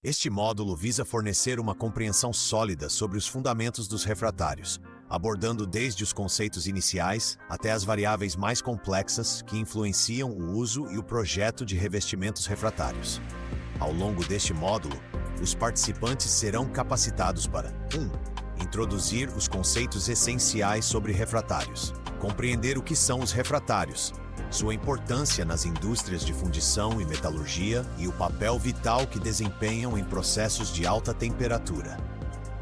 Este módulo visa fornecer uma compreensão sólida sobre os fundamentos dos refratários, abordando desde os conceitos iniciais até as variáveis mais complexas que influenciam o uso e o projeto de revestimentos refratários. Ao longo deste módulo, os participantes serão capacitados para 1. Introduzir os conceitos essenciais sobre refratários, compreender o que são os refratários, sua importância nas indústrias de fundição e metalurgia e o papel vital que desempenham em processos de alta temperatura.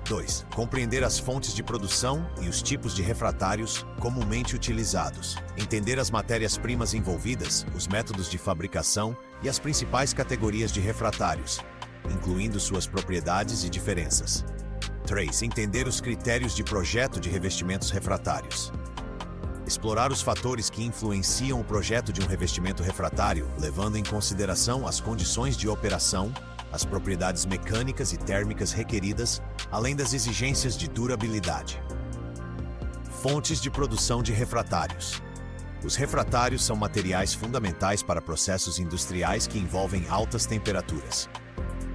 2. Compreender as fontes de produção e os tipos de refratários comumente utilizados. Entender as matérias-primas envolvidas, os métodos de fabricação e as principais categorias de refratários, incluindo suas propriedades e diferenças. 3. Entender os critérios de projeto de revestimentos refratários. Explorar os fatores que influenciam o projeto de um revestimento refratário, levando em consideração as condições de operação, as propriedades mecânicas e térmicas requeridas, além das exigências de durabilidade. Fontes de produção de refratários. Os refratários são materiais fundamentais para processos industriais que envolvem altas temperaturas.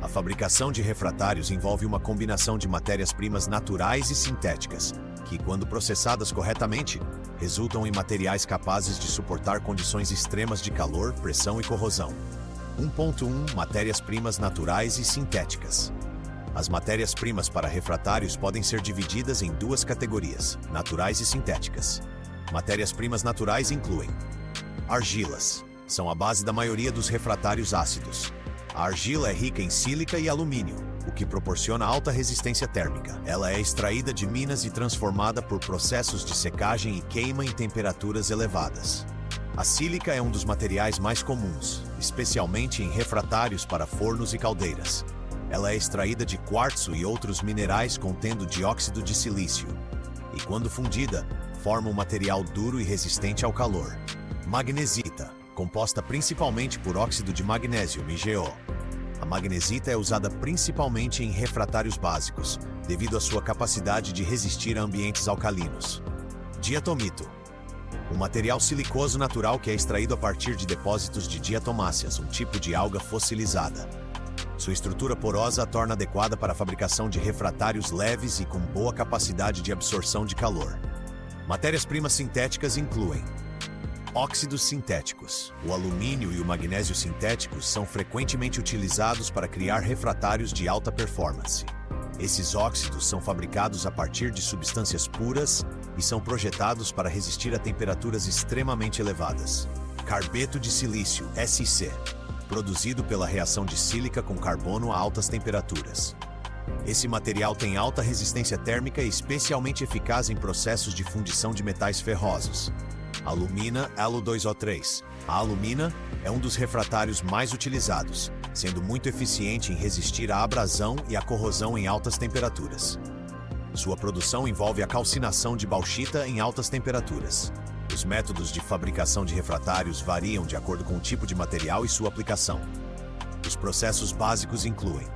A fabricação de refratários envolve uma combinação de matérias-primas naturais e sintéticas, que, quando processadas corretamente, resultam em materiais capazes de suportar condições extremas de calor, pressão e corrosão. 1.1 Matérias-primas naturais e sintéticas. As matérias-primas para refratários podem ser divididas em duas categorias, naturais e sintéticas. Matérias-primas naturais incluem argilas, são a base da maioria dos refratários ácidos. A argila é rica em sílica e alumínio, o que proporciona alta resistência térmica. Ela é extraída de minas e transformada por processos de secagem e queima em temperaturas elevadas. A sílica é um dos materiais mais comuns, especialmente em refratários para fornos e caldeiras. Ela é extraída de quartzo e outros minerais contendo dióxido de silício, e quando fundida, forma um material duro e resistente ao calor. Magnesita, composta principalmente por óxido de magnésio, MgO. A magnesita é usada principalmente em refratários básicos, devido à sua capacidade de resistir a ambientes alcalinos. Diatomito, um material silicoso natural que é extraído a partir de depósitos de diatomáceas, um tipo de alga fossilizada. Sua estrutura porosa a torna adequada para a fabricação de refratários leves e com boa capacidade de absorção de calor. Matérias-primas sintéticas incluem óxidos sintéticos. O alumínio e o magnésio sintéticos são frequentemente utilizados para criar refratários de alta performance. Esses óxidos são fabricados a partir de substâncias puras e são projetados para resistir a temperaturas extremamente elevadas. Carbeto de silício, SiC, produzido pela reação de sílica com carbono a altas temperaturas. Esse material tem alta resistência térmica e especialmente eficaz em processos de fundição de metais ferrosos. Alumina Alu2O3. A alumina é um dos refratários mais utilizados, sendo muito eficiente em resistir à abrasão e à corrosão em altas temperaturas. Sua produção envolve a calcinação de bauxita em altas temperaturas. Os métodos de fabricação de refratários variam de acordo com o tipo de material e sua aplicação. Os processos básicos incluem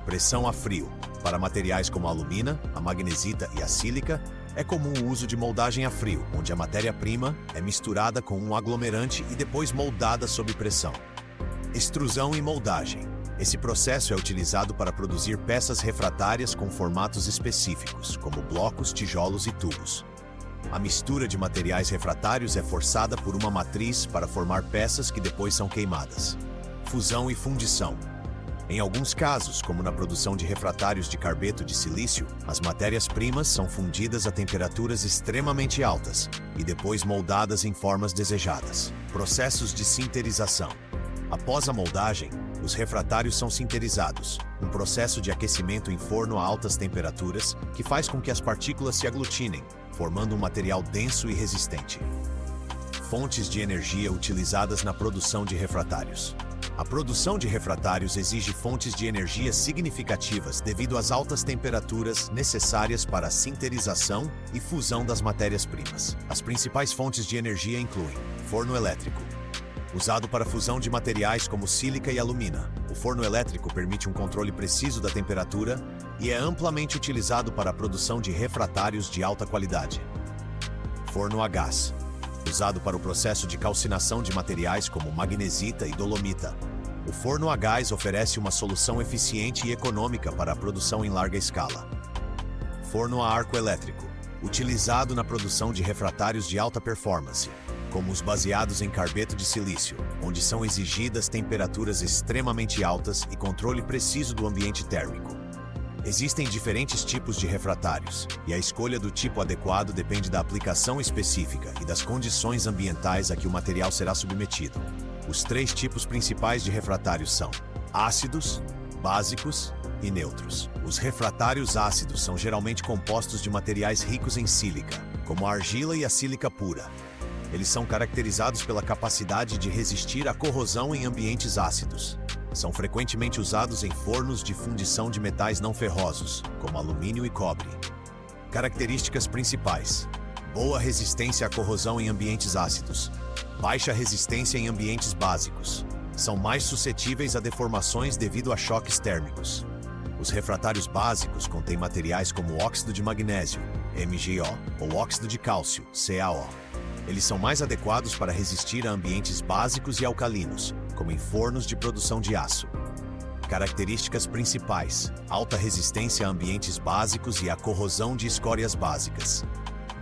pressão a frio. Para materiais como a alumina, a magnesita e a sílica, é comum o uso de moldagem a frio, onde a matéria-prima é misturada com um aglomerante e depois moldada sob pressão. Extrusão e moldagem. Esse processo é utilizado para produzir peças refratárias com formatos específicos, como blocos, tijolos e tubos. A mistura de materiais refratários é forçada por uma matriz para formar peças que depois são queimadas. Fusão e fundição. Em alguns casos, como na produção de refratários de carbeto de silício, as matérias-primas são fundidas a temperaturas extremamente altas e depois moldadas em formas desejadas. Processos de sinterização. Após a moldagem, os refratários são sinterizados, um processo de aquecimento em forno a altas temperaturas que faz com que as partículas se aglutinem, formando um material denso e resistente. Fontes de energia utilizadas na produção de refratários. A produção de refratários exige fontes de energia significativas devido às altas temperaturas necessárias para a sinterização e fusão das matérias-primas. As principais fontes de energia incluem forno elétrico, usado para a fusão de materiais como sílica e alumina. O forno elétrico permite um controle preciso da temperatura e é amplamente utilizado para a produção de refratários de alta qualidade. Forno a gás, usado para o processo de calcinação de materiais como magnesita e dolomita. O forno a gás oferece uma solução eficiente e econômica para a produção em larga escala. Forno a arco elétrico, utilizado na produção de refratários de alta performance, como os baseados em carbeto de silício, onde são exigidas temperaturas extremamente altas e controle preciso do ambiente térmico. Existem diferentes tipos de refratários, e a escolha do tipo adequado depende da aplicação específica e das condições ambientais a que o material será submetido. Os 3 tipos principais de refratários são ácidos, básicos e neutros. Os refratários ácidos são geralmente compostos de materiais ricos em sílica, como a argila e a sílica pura. Eles são caracterizados pela capacidade de resistir à corrosão em ambientes ácidos. São frequentemente usados em fornos de fundição de metais não ferrosos, como alumínio e cobre. Características principais: boa resistência à corrosão em ambientes ácidos, baixa resistência em ambientes básicos. São mais suscetíveis a deformações devido a choques térmicos. Os refratários básicos contêm materiais como óxido de magnésio, MgO, ou óxido de cálcio, CaO. Eles são mais adequados para resistir a ambientes básicos e alcalinos, como em fornos de produção de aço. Características principais: alta resistência a ambientes básicos e à corrosão de escórias básicas.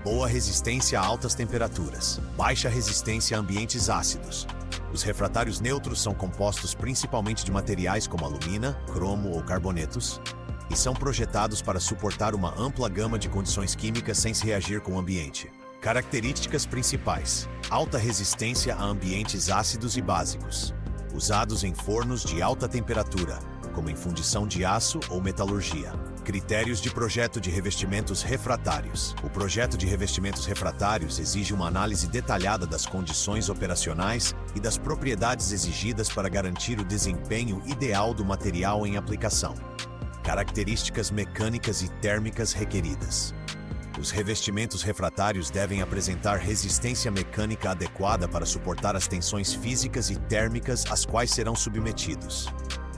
Boa resistência a altas temperaturas. Baixa resistência a ambientes ácidos. Os refratários neutros são compostos principalmente de materiais como alumina, cromo ou carbonetos, e são projetados para suportar uma ampla gama de condições químicas sem se reagir com o ambiente. Características principais: alta resistência a ambientes ácidos e básicos, usados em fornos de alta temperatura, como em fundição de aço ou metalurgia. Critérios de projeto de revestimentos refratários. O projeto de revestimentos refratários exige uma análise detalhada das condições operacionais e das propriedades exigidas para garantir o desempenho ideal do material em aplicação. Características mecânicas e térmicas requeridas. Os revestimentos refratários devem apresentar resistência mecânica adequada para suportar as tensões físicas e térmicas às quais serão submetidos.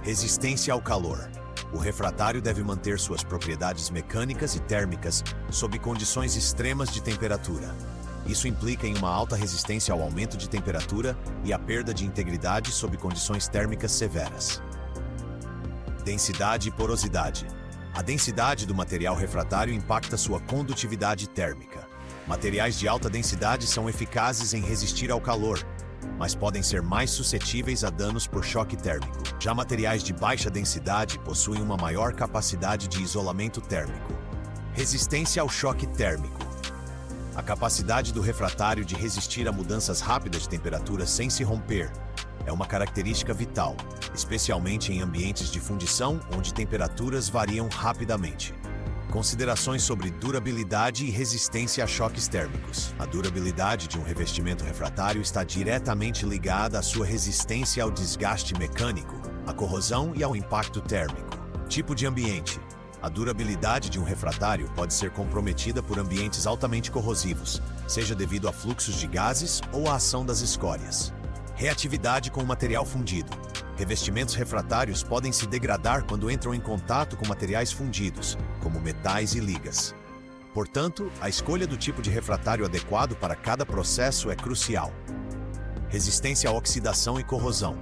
Resistência ao calor. O refratário deve manter suas propriedades mecânicas e térmicas sob condições extremas de temperatura. Isso implica em uma alta resistência ao aumento de temperatura e à perda de integridade sob condições térmicas severas. Densidade e porosidade. A densidade do material refratário impacta sua condutividade térmica. Materiais de alta densidade são eficazes em resistir ao calor, mas podem ser mais suscetíveis a danos por choque térmico. Já materiais de baixa densidade possuem uma maior capacidade de isolamento térmico. Resistência ao choque térmico. A capacidade do refratário de resistir a mudanças rápidas de temperatura sem se romper é uma característica vital, especialmente em ambientes de fundição onde temperaturas variam rapidamente. Considerações sobre durabilidade e resistência a choques térmicos. A durabilidade de um revestimento refratário está diretamente ligada à sua resistência ao desgaste mecânico, à corrosão e ao impacto térmico. Tipo de ambiente. A durabilidade de um refratário pode ser comprometida por ambientes altamente corrosivos, seja devido a fluxos de gases ou à ação das escórias. Reatividade com o material fundido. Revestimentos refratários podem se degradar quando entram em contato com materiais fundidos, como metais e ligas. Portanto, a escolha do tipo de refratário adequado para cada processo é crucial. Resistência à oxidação e corrosão.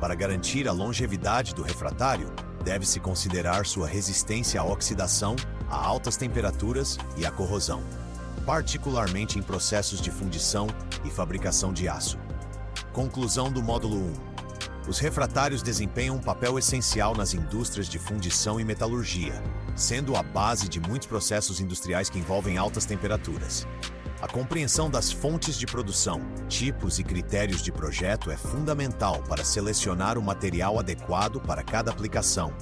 Para garantir a longevidade do refratário, deve-se considerar sua resistência à oxidação, a altas temperaturas e à corrosão, particularmente em processos de fundição e fabricação de aço. Conclusão do módulo 1. Os refratários desempenham um papel essencial nas indústrias de fundição e metalurgia, sendo a base de muitos processos industriais que envolvem altas temperaturas. A compreensão das fontes de produção, tipos e critérios de projeto é fundamental para selecionar o material adequado para cada aplicação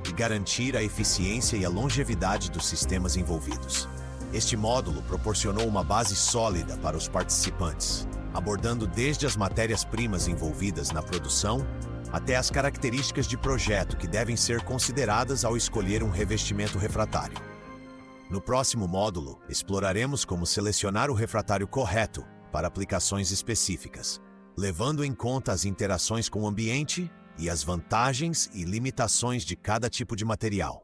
e garantir a eficiência e a longevidade dos sistemas envolvidos. Este módulo proporcionou uma base sólida para os participantes, abordando desde as matérias-primas envolvidas na produção até as características de projeto que devem ser consideradas ao escolher um revestimento refratário. No próximo módulo, exploraremos como selecionar o refratário correto para aplicações específicas, levando em conta as interações com o ambiente e as vantagens e limitações de cada tipo de material.